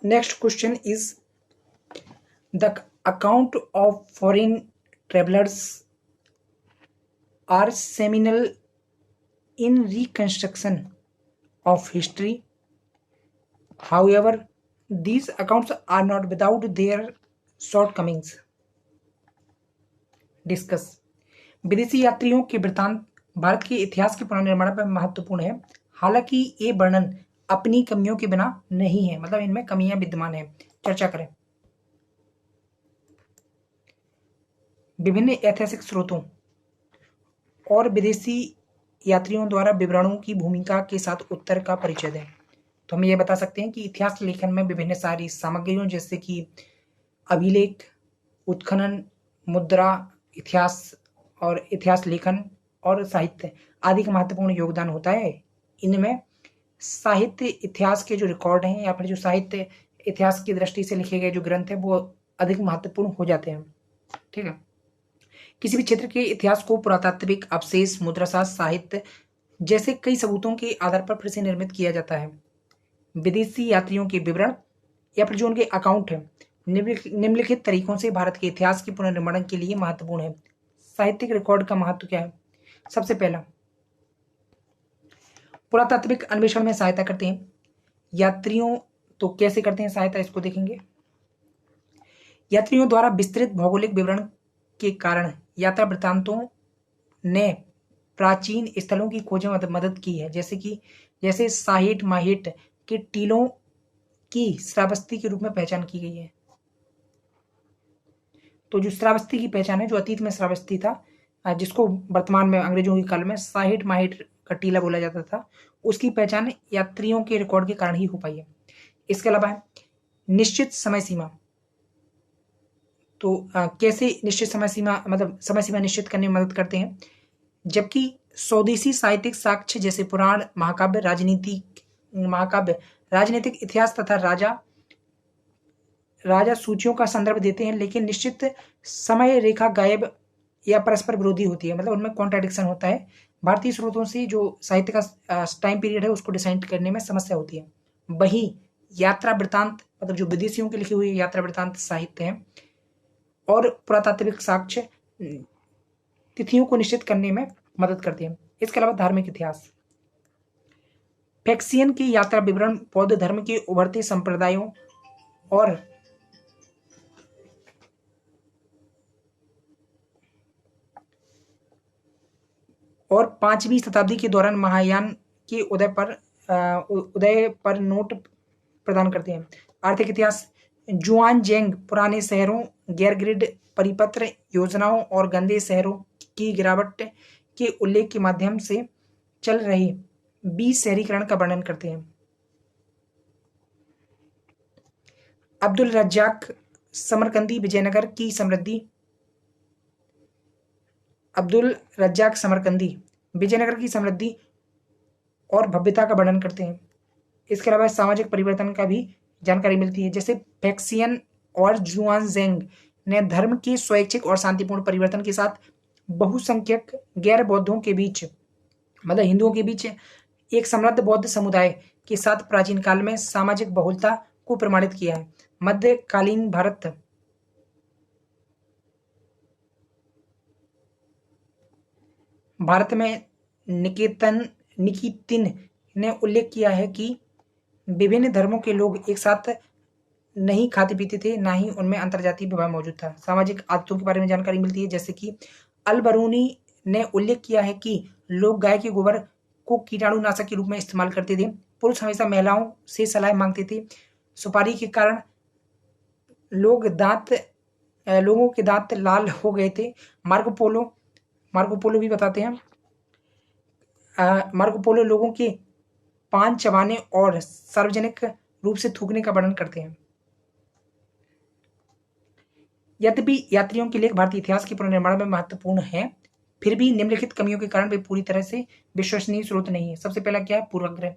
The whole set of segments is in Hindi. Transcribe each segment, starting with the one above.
Next question is the account of foreign travellers are seminal in reconstruction of history. However, these accounts are not without their shortcomings. Discuss. विदेशी यात्रियों के वृत्तांत भारत के इतिहास के पुनर्निर्माण पर महत्वपूर्ण है, हालांकि ये वर्णन अपनी कमियों के बिना नहीं है, मतलब इनमें कमियां विद्यमान है। चर्चा करें। विभिन्न ऐतिहासिक स्रोतों और विदेशी यात्रियों द्वारा विवरणों की भूमिका के साथ उत्तर का परिचय दें। तो हम ये बता सकते हैं कि इतिहास लेखन में विभिन्न सारी सामग्रियों जैसे कि अभिलेख, उत्खनन, मुद्रा, इतिहास और इतिहास लेखन और साहित्य आदि का महत्वपूर्ण योगदान होता है। इनमें साहित्य इतिहास के जो रिकॉर्ड हैं या फिर जो साहित्य इतिहास की दृष्टि से लिखे गए जो ग्रंथ हैं वो अधिक महत्वपूर्ण हो जाते हैं। ठीक है। किसी भी क्षेत्र के इतिहास को पुरातात्विक अवशेष, मुद्राशास्त्र, साहित्य जैसे कई सबूतों के आधार पर फिर से निर्मित किया जाता है। विदेशी यात्रियों के विवरण या फिर जो उनके अकाउंट है निम्नलिखित तरीकों से भारत के इतिहास के पुनर्निर्माण के लिए महत्वपूर्ण है। साहित्यिक रिकॉर्ड का महत्व क्या है? सबसे पहला, पुरातात्विक अन्वेषण में सहायता करते हैं यात्रियों। तो कैसे करते हैं सहायता, इसको देखेंगे। यात्रियों द्वारा विस्तृत भौगोलिक विवरण के कारण यात्रा वृत्तांतों ने प्राचीन स्थलों की खोज में मदद की है, जैसे साहेट माहेट के टीलों की श्रावस्ती के रूप में पहचान की गई है। तो जो श्रावस्ती की पहचान है, जो अतीत में श्रावस्ती था, जिसको वर्तमान में अंग्रेजों के काल में साहेट माहेट का टीला बोला जाता था, उसकी पहचान यात्रियों के रिकॉर्ड के कारण ही हो पाई है। इसके अलावा निश्चित समय सीमा। तो कैसे निश्चित समय सीमा, मतलब समय सीमा निश्चित करने में मदद करते हैं, जबकि स्वदेशी साहित्यिक साक्ष्य जैसे पुराण, महाकाव्य, राजनीतिक इतिहास तथा राजा सूचियों का संदर्भ देते हैं, लेकिन निश्चित समय रेखा गायब या परस्पर विरोधी होती है, मतलब उनमें कॉन्ट्राडिक्शन होता है। भारतीय स्रोतों से जो साहित्य का टाइम पीरियड है उसको डिसाइड करने में समस्या होती है। वही यात्रा वृत्तांत, मतलब जो विदेशियों के लिखे हुए यात्रा वृत्तांत साहित्य हैं और पुरातात्विक साक्ष्य तिथियों को निश्चित करने में मदद करते हैं। इसके अलावा धार्मिक इतिहास, फैक्सियन की यात्रा विवरण बौद्ध धर्म के उभरते संप्रदायों और पांचवी शताब्दी के दौरान महायान के उदय पर नोट प्रदान करते हैं। आर्थिक इतिहास, जुआनजेंग पुराने शहरों, गैर ग्रिड परिपत्र योजनाओं और गंदे शहरों की गिरावट के उल्लेख के माध्यम से चल रहे 20 शहरीकरण का वर्णन करते हैं। अब्दुल रज्जाक समरकंदी विजयनगर की समृद्धि और भव्यता का वर्णन करते हैं। इसके अलावा सामाजिक परिवर्तन का भी जानकारी मिलती है, जैसे फैक्सियन और जुआनजेंग ने धर्म के स्वैच्छिक और शांतिपूर्ण परिवर्तन के साथ बहुसंख्यक गैर बौद्धों के बीच, मतलब हिंदुओं के बीच एक समृद्ध बौद्ध समुदाय के साथ प्राचीन काल में सामाजिक बहुलता को प्रमाणित किया है। मध्यकालीन भारत में निकितिन ने उल्लेख किया है कि विभिन्न धर्मों के लोग एक साथ नहीं खाते पीते थे, ना ही उनमें अंतरजातीय विवाह मौजूद था। सामाजिक आदतों के बारे में जानकारी मिलती है, जैसे कि अलबरूनी ने उल्लेख किया है कि लोग गाय के गोबर को कीटाणुनाशक के रूप में इस्तेमाल करते थे। पुरुष हमेशा महिलाओं से सलाह मांगते थे। सुपारी के कारण लोगों के दांत लाल हो गए थे। मार्को पोलो भी बताते हैं, मार्को पोलो लोगों के पान चबाने और सार्वजनिक रूप से थूकने का वर्णन करते हैं। यद्यपि यात्रियों के लेख भारतीय इतिहास के पुनर्निर्माण में महत्वपूर्ण है, फिर भी निम्नलिखित कमियों के कारण वे पूरी तरह से विश्वसनीय स्रोत नहीं है। सबसे पहला क्या है? पूर्वाग्रह।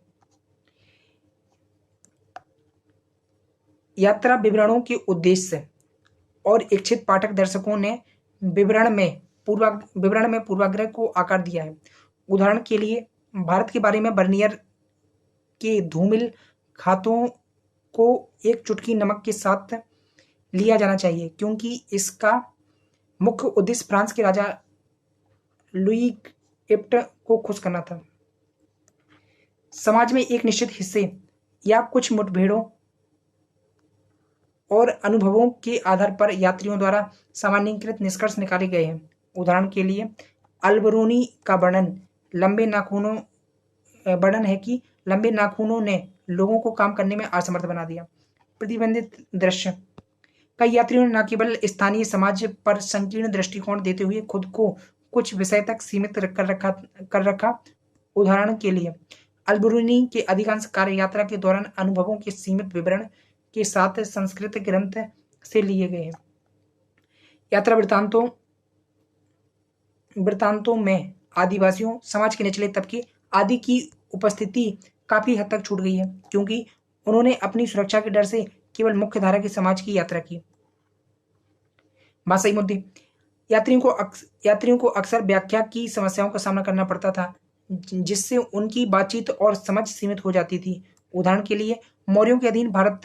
यात्रा विवरणों के उद्देश्य और इच्छित पाठक दर्शकों ने विवरण में पूर्वाग्रह को आकार दिया है। उदाहरण के लिए भारत के बारे में बर्नियर के धूमिल खातों को एक चुटकी नमक के साथ लिया जाना चाहिए, क्योंकि इसका मुख्य उद्देश्य फ्रांस के राजा लुई एप्ट को खुश करना था। समाज में एक निश्चित हिस्से या कुछ मुठभेड़ों और अनुभवों के आधार पर यात्रियों द्वारा सामान्यीकृत निष्कर्ष निकाले गए हैं। उदाहरण के लिए अल्बरूनी का वर्णन है कि लंबे नाखूनों ने लोगों को काम करने में असमर्थ बना दिया। प्रतिबंधित दृश्य, कई यात्रियों ने न केवल स्थानीय समाज पर संकीर्ण दृष्टिकोण देते हुए खुद को कुछ विषय तक सीमित कर रखा। उदाहरण के लिए अल्बरूनी के अधिकांश कार्य यात्रा के दौरान अनुभवों के सीमित विवरण के साथ संस्कृत ग्रंथ से लिए गए हैं। यात्रा वृत्तांतों में आदिवासियों, समाज के निचले तबके आदि की उपस्थिति काफी हद तक छूट गई है, क्योंकि उन्होंने अपनी सुरक्षा के डर से केवल मुख्य धारा के समाज की यात्रा की। भाषाई मुद्दे, यात्रियों को अक्सर व्याख्या की समस्याओं का सामना करना पड़ता था, जिससे उनकी बातचीत और समझ सीमित हो जाती थी। उदाहरण के लिए मौर्यों के अधीन भारत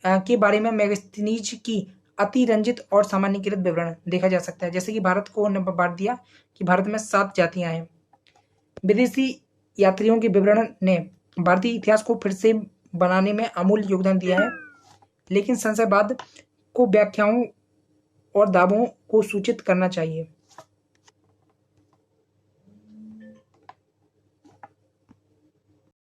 के बारे में मेगास्थनीज की अतिरंजित और सामान्यीकृत विवरण देखा जा सकता है, जैसे कि भारत को उन्होंने बांट दिया कि भारत में 7 जातियां हैं। विदेशी यात्रियों के विवरण ने भारतीय इतिहास को फिर से बनाने में अमूल्य योगदान दिया है, लेकिन संशयवाद को व्याख्याओं और दावों को सूचित करना चाहिए।